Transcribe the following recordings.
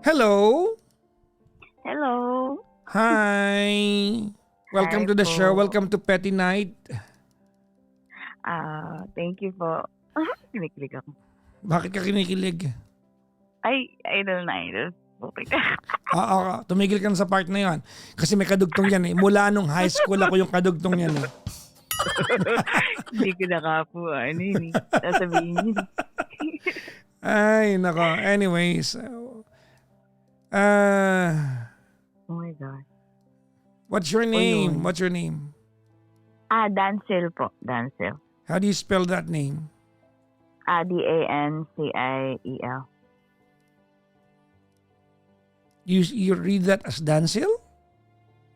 Hello. Hello. Hi. Welcome Hi to the show. po. Welcome to Petty Night. Thank you po. Kinikilig ako. Bakit ka kinikilig? Ay, idol na idol. Okay. Tumigil ka na sa part na yon. Kasi may kadugtong yan eh. Mula nung high school ako yung kadugtong yan eh. Hindi ko na ka po, ano yun eh. Sasabihin yun. Ay, nako. Anyways. Uh, Oh my God. what's your O name? yun. What's your name? Dancel po. Dancel. How do you spell that name? Danciel. You read that as Dancil?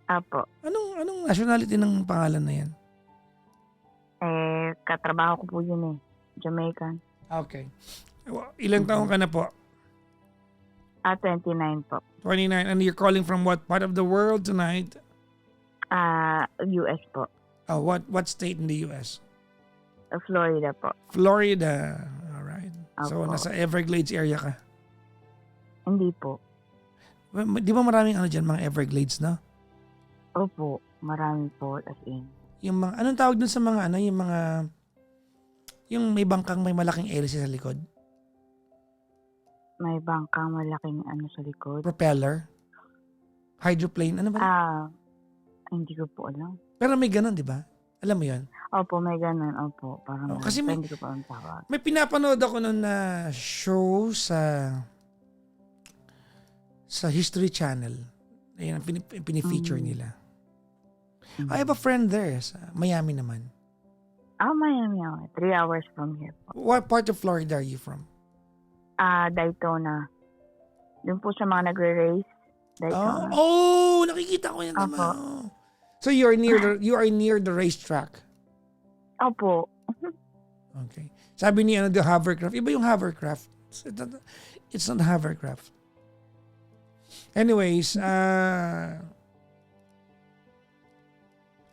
Apo. Anong nationality ng pangalan na yan? Katrabaho ko po yun eh. Jamaican. Okay. Ilang taon ka na po? 29 po. 29. And you're calling from what part of the world tonight? US po. Oh, what state in the US? Florida po. Florida. All right. So Opo. nasa Everglades area ka. Hindi po. Di ba maraming ano diyan, mga Everglades, no? Opo. Marami po. As in. Yung mga anong tawag dun sa mga ano, yung may bangkang may malaking hélice sa likod? May bangkang malaking ano sa likod. Propeller? Hydroplane? Ano ba? Hindi ko po alam. Pero may ganun, di ba? Alam mo 'yon? Opo, may ganun. Opo, parang Kasi pero may, hindi ko pa ang tawag. may pinapanood ako noon na show sa History Channel. Ayun, ang pinifeature nila. I have a friend there sa Miami naman. Miami. 3 hours from here po. What part of Florida are you from? Daytona. Doon po sa mga nagre-race. Daytona. Nakikita ko yan naman. Opo. Oh. So you are near the racetrack. Opo. Okay. Sabi ni the hovercraft. Iba yung hovercraft. It's not hovercraft. Anyways,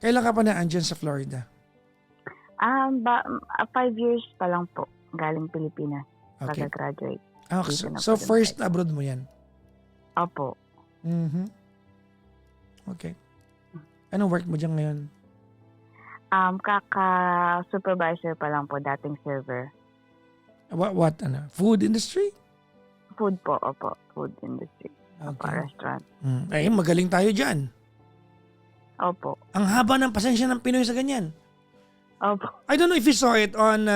kailan ka pa na andyan sa Florida? 5 years pa lang po. Galing Pilipinas. Okay. Pagka-graduate. So first abroad mo yan? Opo. Mm-hmm. Okay. Anong work mo dyan ngayon? Kaka-supervisor pa lang po. Dating server. What food industry? Food po. Opo. Food industry. Opo, Okay. restaurant. Ay, magaling tayo dyan. Opo. Ang haba ng pasensya ng Pinoy sa ganyan. Opo. I don't know if you saw it on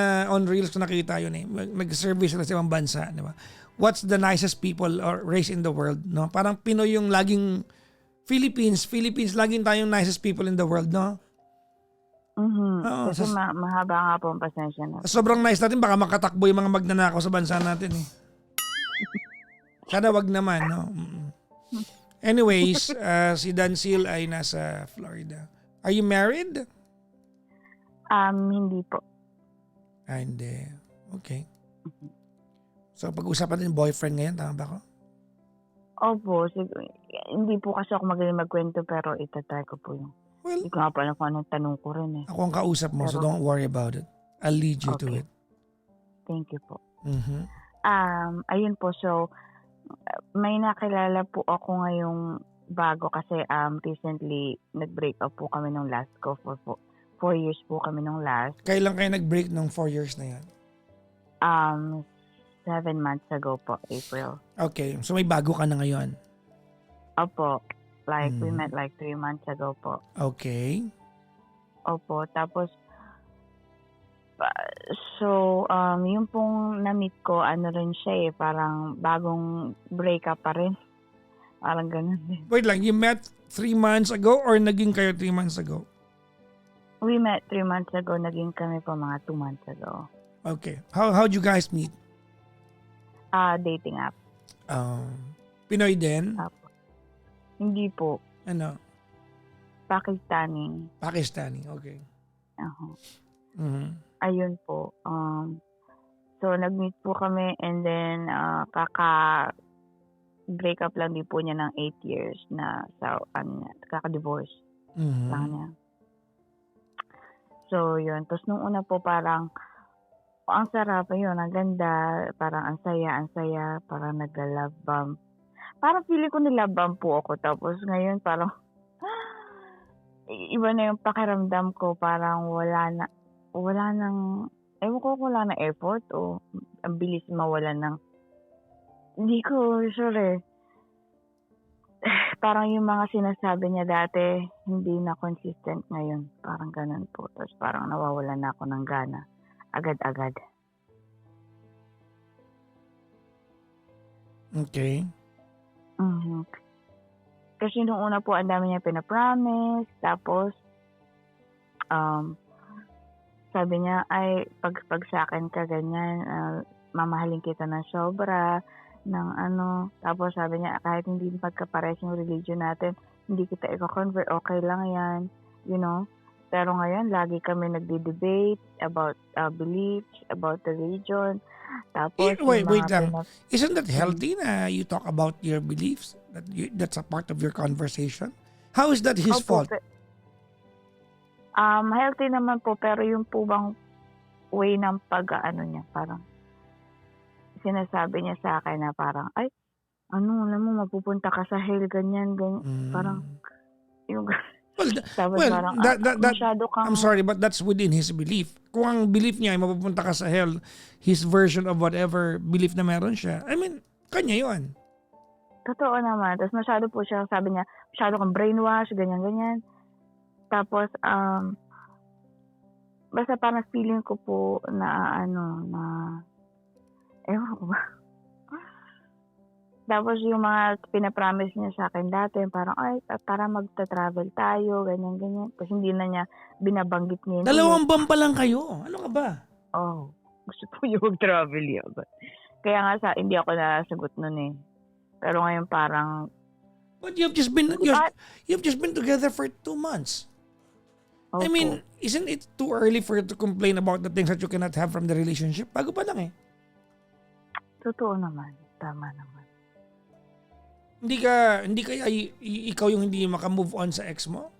Reels kung nakita yun eh. Nag-survey sila sa ibang bansa, di ba? What's the nicest people or race in the world, no? Parang Pinoy yung laging Philippines, laging tayong nicest people in the world, no? Oo, Kasi mahaba nga po ang pasensya na. Sobrang nice natin, baka makatakbo yung mga magnanakaw sa bansa natin eh. Sana wag naman, no? Anyways, si Dancil ay nasa Florida. Are you married? Hindi po. Hindi. Okay. So, pag-usapan din boyfriend ngayon, tama ba ako? Opo. Hindi po kasi ako magaling magkwento pero itatry ko po yung. Well, Hindi ko nga pa alam kung anong tanong ko rin eh. ako ang kausap mo, so Pero- don't worry about it. I'll lead you to Okay. it. Thank you po. Mhm. Ayun po. So, may nakilala po ako ngayong bago kasi recently nag-break up po kami nung last ko for 4 years po kami nung last. Kailan kayo nag-break ng 4 years na yan? 7 months ago po, April. Okay, so may bago ka na ngayon. Opo. We met 3 months ago po. Okay. Opo. Tapos, yung pong na-meet ko, ano rin siya eh, parang bagong breakup pa rin. Parang ganun din. Wait lang, you met 3 months ago or naging kayo 3 months ago? We met 3 months ago, naging kami po mga 2 months ago. Okay. How'd you guys meet? Dating app. Pinoy din? Hindi po. Ano? Pakistani. Pakistani. Okay. Mhm. Ayun po. So, nag-meet po kami and then kaka-break up lang din po niya ng 8 years na kaka-divorce Mhm. lang niya. So, yun. Tapos nung una po parang ang sarap, ayun, ang ganda, parang ang saya, parang nag-love bomb. parang feeling ko nilaban po ako. Tapos ngayon parang iba na yung pakiramdam ko. Parang wala nang, ewan ko kung wala na effort o ang bilis mawala ng, hindi ko sure eh. Parang yung mga sinasabi niya dati, hindi na consistent ngayon. Parang ganun po. Tapos parang nawawalan na ako ng gana. Agad-agad. Okay. Mhm. Kasi nung una po, ang dami niya pinapromise. Tapos, sabi niya, ay, pag sa akin ka ganyan, mamahalin kita ng sobra, ng ano. Tapos sabi niya, kahit hindi magkapares yung religion natin, hindi kita i-convert, okay lang yan, you know. Pero ngayon, lagi kami nagde-debate about beliefs, about the religion. Tapos, Wait yung mga lang. Isn't that healthy na you talk about your beliefs? That's a part of your conversation? How is that his Opo, fault? healthy naman po, pero yung po bang way ng pag-ano niya, parang sinasabi niya sa akin na parang, ay, ano, alam mo, mapupunta ka sa hell, ganyan, parang, yung, Well, tapos parang, masyado kang, I'm sorry, but that's within his belief. Kung ang belief niya ay mapupunta ka sa hell, his version of whatever belief na meron siya, I mean, kanya yun. totoo naman. Tapos masyado po siya, sabi niya, masyado kang brainwash, ganyan. Tapos, basta parang feeling ko po na, ewan ko ba. Tapos yung mga pinapromise niya sa akin dati, parang, ay, para magta-travel tayo, ganyan. Tapos hindi na niya binabanggit niya. 2 buwan pa lang kayo. Ano ka ba? Oh, gusto po niya mag-travel yun. Kaya nga hindi ako nasagot nun eh. Pero ngayon parang, But you've just been together for 2 months. I opo, mean, isn't it too early for you to complain about the things that you cannot have from the relationship? Bago pa lang eh. totoo naman. Tama naman. Hindi kaya ikaw yung hindi maka-move on sa ex mo?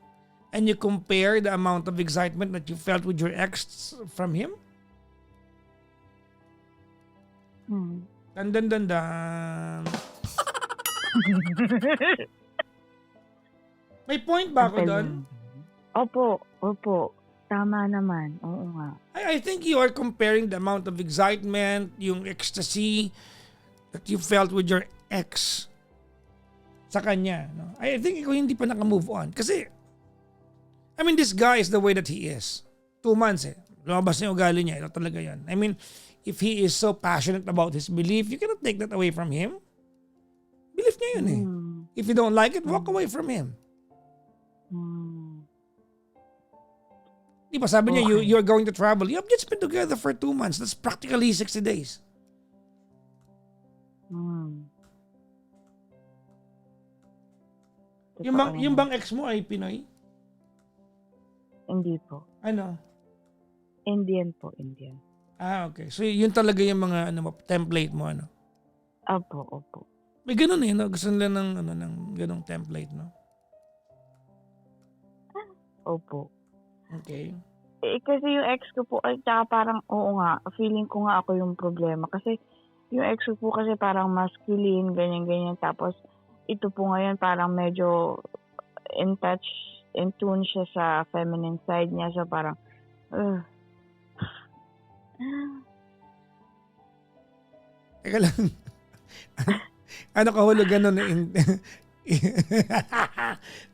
And you compare the amount of excitement that you felt with your ex from him? Dandan. May point ba ako doon? Opo. Tama naman. Oo nga. I think you are comparing the amount of excitement, yung ecstasy that you felt with your ex sa kanya. No? I think ikaw hindi pa naka-move on. Kasi, I mean, this guy is the way that he is. 2 months eh. Lumabas na yung ugali niya. Ito talaga yan. I mean, if he is so passionate about his belief, you cannot take that away from him. Belief niya yun eh. If you don't like it, walk away from him. Di ba sabi niya, you're going to travel. You have just been together for 2 months. That's practically 60 days. Yung bang ex mo ay Pinoy? Hindi po. Ano? Indian po, Indian. Okay. So yun talaga yung mga template mo, ano? Opo. May ganun eh, no? Gusto nila ng ganung template, no? Opo. Okay. Kasi yung ex ko po, ay tsaka parang, oo nga, feeling ko nga ako yung problema. Kasi yung ex ko po kasi parang masculine, ganyan. Tapos, ito po ngayon parang medyo in tune siya sa feminine side niya. So parang, Teka lang. Ano kahulugan nun?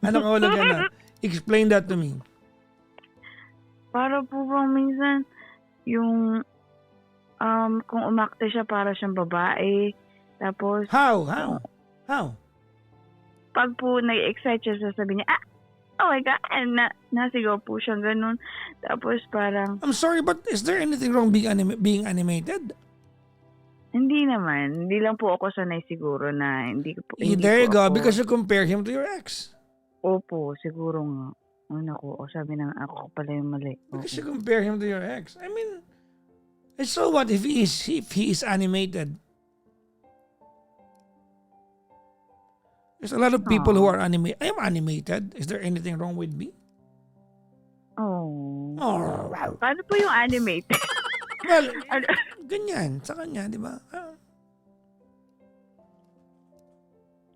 Ano kahulugan nun? Explain that to me. para po bang minsan, yung, kung umakte siya para siyang babae, tapos, How? pag po nag-excite siya, sasabihin niya, oh my God, nasigaw po siyang ganun. Tapos parang, I'm sorry, but is there anything wrong being animated? hindi naman. Hindi lang po ako sanay siguro na hindi ko po. There you po go, ako, because you compare him to your ex. Opo, siguro nga. Sabi na ako pala yung mali. Because you compare him to your ex. I mean, so what if he is animated? There's a lot of people who are animated. I am animated. Is there anything wrong with me? Oh. Wow. Paano po yung animated? Well, ganyan sa kanya, di ba?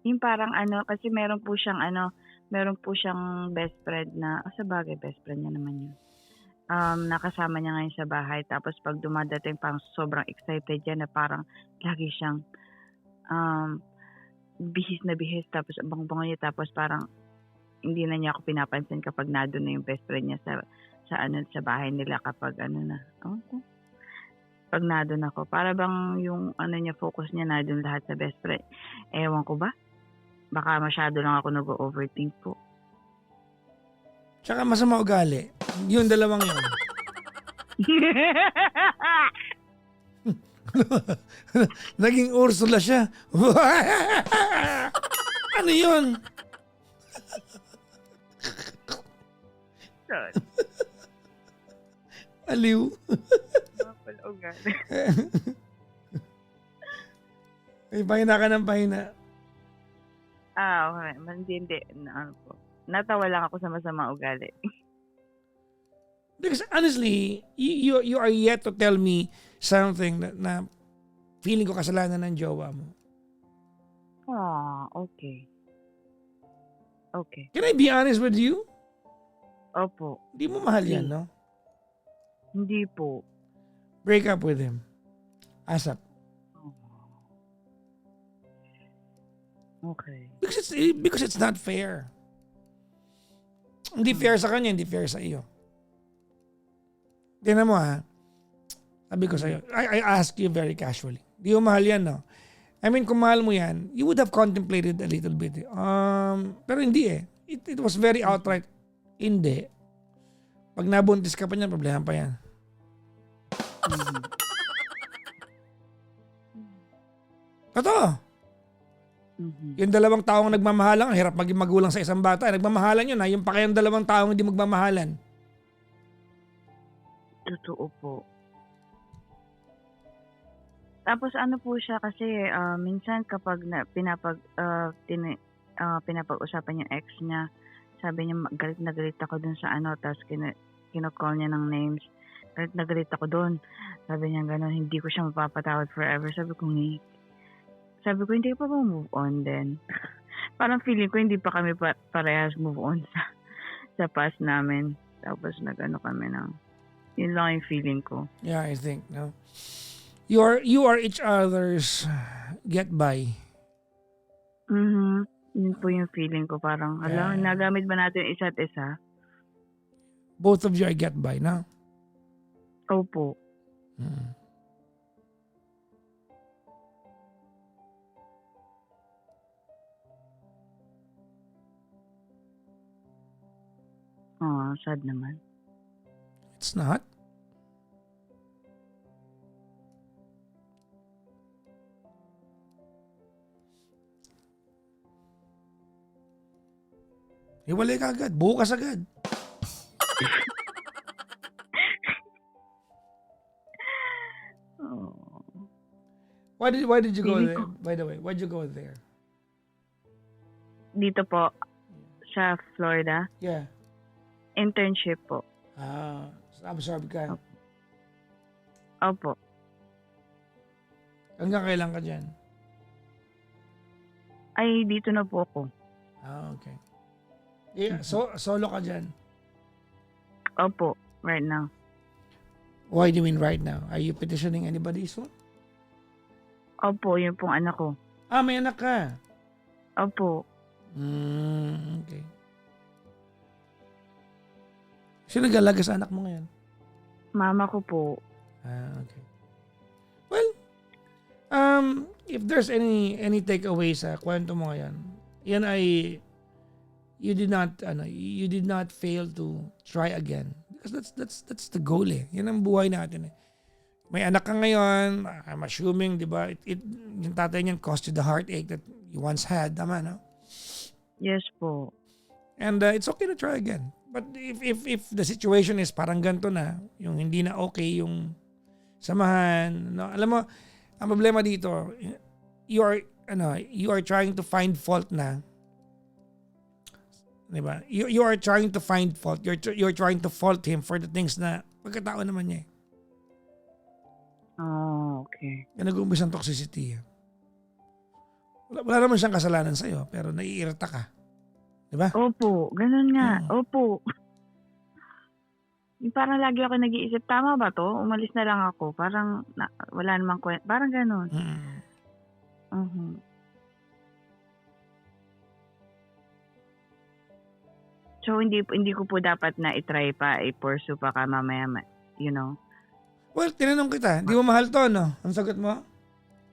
Yung parang ano, kasi meron po siyang best friend na, sabagay best friend niya naman yun. Nakasama niya ngayon sa bahay tapos 'pag dumadating parang sobrang excited siya na parang lagi siyang, um, bihis na bihis tapos ang bango-bango niya tapos parang hindi na niya ako pinapansin kapag nandun na yung best friend niya sa bahay nila kapag ano na, 'pag nandun ako. Para bang yung niya, focus niya nandun lahat sa best friend. Ewan ko ba, baka masyado lang ako nag-o-overthink po. Tsaka masama ugali. Yung dalawang yun. Naging Ursula siya. Ano yun? Sorry, Aliw. mga pala ugali. May pahina ka ng pahina. Okay. Hindi. Ano po. Natawa lang ako sa masama ugali. Because honestly, you are yet to tell me something na feeling ko kasalanan ng jowa mo. Okay. Okay. Can I be honest with you? Opo. Hindi mo mahal yan, no? Hindi po. Break up with him. ASAP. Okay. Because it's not fair. Hindi fair sa kanya, hindi fair sa iyo. Tingnan mo ha. Sabi ko sa'yo, I asked you very casually. Di mo mahal yan, no? I mean, kung mahal mo yan, you would have contemplated a little bit. Pero hindi eh. It was very outright. Hindi. Pag nabuntis ka pa niyan, problema pa yan. Totoo. Yung dalawang taong nagmamahalan, ang hirap maging magulang sa isang bata. Nagmamahalan yun ha. Yung pa kayang dalawang taong hindi magmamahalan. Totoo po. Tapos ano po siya kasi minsan kapag pinapag-usapan yung ex niya, sabi niya galit na galit ako dun sa tapos kinocall niya ng names. Galit na galit ako dun. Sabi niya gano'n, hindi ko siya mapapatawad forever. Sabi ko, hindi pa ba move on din? Parang feeling ko hindi pa kami parehas move on sa past namin. Tapos nag-ano kami ng, yun lang yung feeling ko. Yeah, I think, no? You are each other's get by. Yun po yung feeling ko. Parang, nagamit ba natin isa't isa? Both of you are get by, no? Opo. Sad naman. It's not. Hiwalay ka agad. Bukas agad. Why did you go Feeling there? ko- By the way, why'd you go there? Dito po, sa Florida, Yeah. internship po. Absorb ka. Opo. Hanggang kailan ka dyan? Ay, dito na po ako. Okay. Yeah, solo ka dyan. Opo, right now. Why do you mean right now? Are you petitioning anybody soon? Opo, yun pong anak ko. May anak ka. Opo. Okay. Sino nag-alaga sa anak mo ngayon? Mama ko po. Okay. Well, if there's any takeaway sa kwento mo ngayon, yan ay you did not fail to try again. Because that's the goal eh. Yan ang buhay natin eh. May anak ka ngayon, I'm assuming, di ba, yung tatay niyan caused you the heartache that you once had, tama, no? Yes po. And it's okay to try again. But if the situation is parang ganito na, yung hindi na okay yung samahan, no? Alam mo, ang problema dito, you are trying to find fault na. 'Di ba? You are trying to find fault. You're trying to fault him for the things na pagkatao naman niya. Okay. Yan nag-uumpisa ang toxicity. Wala naman siyang kasalanan sa'yo, pero naiirita ka. Di ba? Opo, ganun nga. Mm. Opo. Yung parang lagi ako nag-iisip, tama ba to? Umalis na lang ako. Parang wala namang kwenta. Parang ganun. Mm. Mhm. So, hindi ko po dapat na i-try pa, i-pursue pa ka mamaya, you know? Well, tinanong kita, di mo mahal to, no? Ang sagot mo?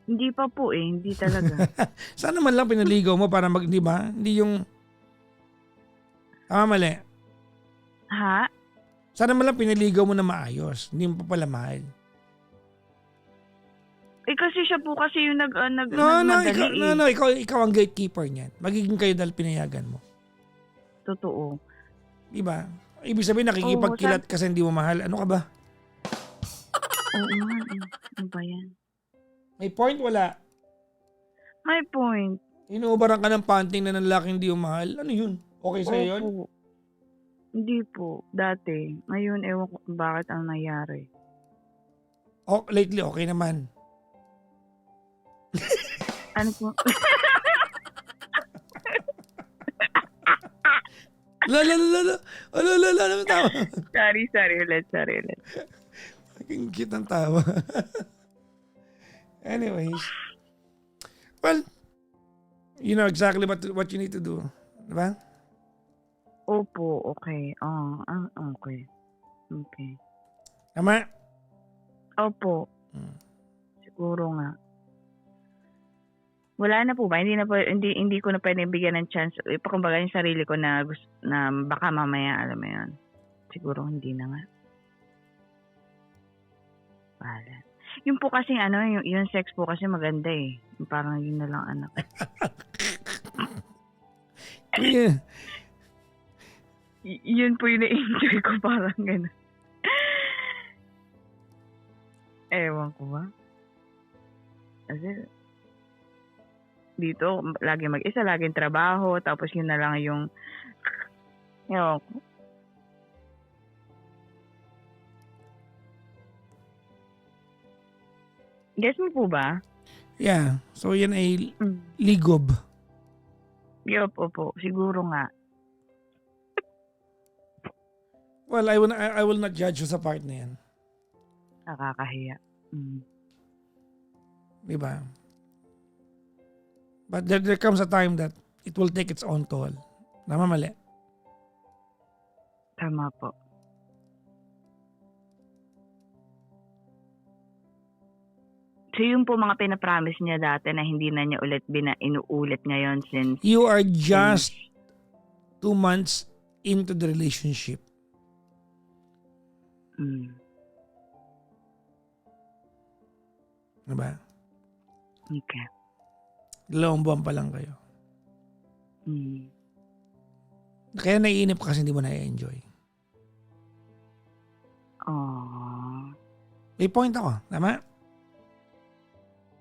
Hindi pa po eh, hindi talaga. Sana man lang pinaligaw mo para di ba? Hindi yung, mali. Ha? Sana man lang pinaligaw mo na maayos. Hindi mo pa pala mahal. Eh kasi siya po kasi yung No, nagmadali ikaw ang gatekeeper niyan. Magiging kayo dahil pinayagan mo. Totoo. Di ba? Ibig sabihin nakikipagkilat kasi hindi mo mahal. Ano ka ba? Oo nga eh. Ano ba yan? May point, wala. May point. Inuubaran ka ng panting na ng lalaking hindi mo mahal. Ano yun? Okay sa'yo yun? Opo. Hindi po. Dati. Ngayon, ewan ko kung bakit ang nangyari. Oh, lately, okay naman. Ano po? Ano tawa? Sorry ulit. Ang cute ng tawa. Anyways. Well, you know exactly what you need to do. Diba? Opo, okay. Okay. Okay. Tama? Opo. Hmm. Siguro nga. Wala na po ba? Hindi ko na pwedeng bigyan ng chance. Ipakumbaga yung sarili ko na baka mamaya, alam mo yun. Siguro hindi na nga. Wala. Yung po kasi yung sex po kasi maganda eh. Parang yun na lang anak. Yeah. Yun po yung na-enjoy ko parang gano'n. Ewan ko ba? Kasi dito, lagi mag-isa, laging trabaho, tapos yun na lang yung ewan ko. Guess mo po ba? Yeah. So yan ay ligob. Yup, opo. Siguro nga. Well, I will not judge you sa part na yan. Nakakahiya. Diba? But there comes a time that it will take its own toll. Mali. Tama po. So yung po mga pinapromise niya dati na hindi na niya ulit inuulit ngayon since... You are just 2 months into the relationship. Diba? Okay. 2 buwan pa lang kayo. Mm. Kaya naiinip kasi hindi mo na-enjoy. Aww. May point ako. Tama?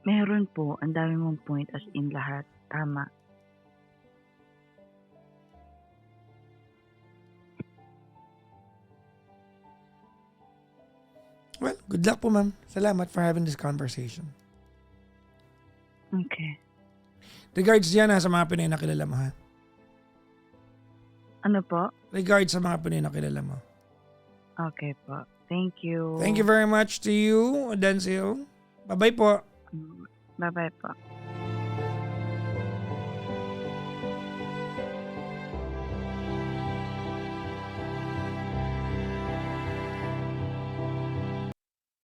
Meron po. Ang dami mong point as in lahat. Tama. Well, good luck po, ma'am. Salamat for having this conversation. Okay. Regards yan sa mga Pinoy na kilala mo, ha? Ano po? Regards sa mga Pinoy na kilala mo. Okay po. Thank you. Thank you very much to you, Denzel. Bye-bye po. Bye-bye po.